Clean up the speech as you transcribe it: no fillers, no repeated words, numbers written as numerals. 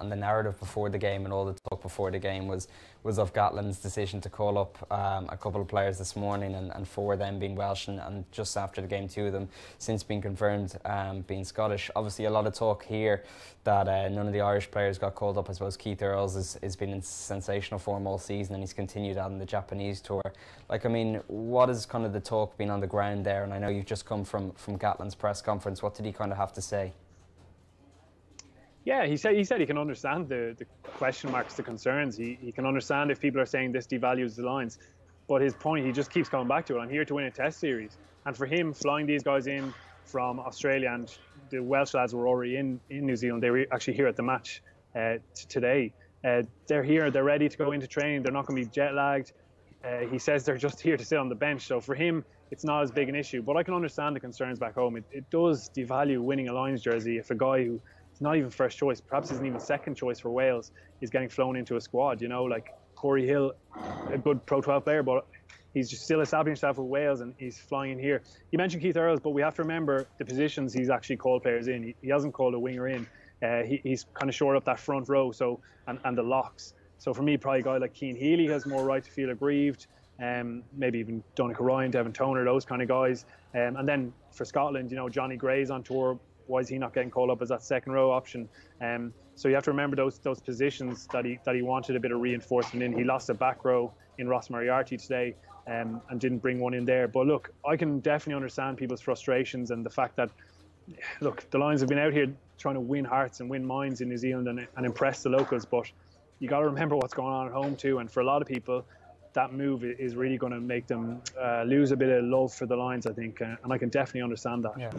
and the narrative before the game and all the talk before the game was of Gatland's decision to call up a couple of players this morning, and 4 of them being Welsh, and just after the game 2 of them since being confirmed being Scottish. Obviously a lot of talk here that none of the Irish players got called up. I suppose Keith Earls has been in sensational form all season, and he's continued that in the Japanese tour. Like, I mean, what has kind of the talk been on the ground there? And I know you've just come from Gatland's press conference. What did he kind of have to say? Yeah, he said he can understand the question marks, the concerns. He can understand if people are saying this devalues the lines. But his point, he just keeps coming back to it. I'm here to win a test series. And for him, flying these guys in from Australia, and the Welsh lads were already in New Zealand. They were actually here at the match today. They're here, they're ready to go into training. They're not going to be jet lagged. He says they're just here to sit on the bench. So for him, it's not as big an issue. But I can understand the concerns back home. It does devalue winning a Lions jersey if a guy who is not even first choice, perhaps isn't even second choice for Wales, is getting flown into a squad. You know, like Corey Hill, a good Pro 12 player, but he's just still establishing himself with Wales, and he's flying in here. You mentioned Keith Earls, but we have to remember the positions he's actually called players in. He hasn't called a winger in. He's kind of shored up that front row, so and the locks. So for me, probably a guy like Cian Healy has more right to feel aggrieved. Maybe even Donnacha Ryan, Devin Toner, those kind of guys. And then for Scotland, you know, Johnny Gray's on tour. Why is he not getting called up as that second row option? So you have to remember those positions that he wanted a bit of reinforcement in. He lost a back row in Ross Moriarty today, and didn't bring one in there. But look, I can definitely understand people's frustrations and the fact that, look, the Lions have been out here trying to win hearts and win minds in New Zealand and impress the locals. But you got to remember what's going on at home too. And for a lot of people, that move is really going to make them lose a bit of love for the Lions, I think. And I can definitely understand that. Yeah.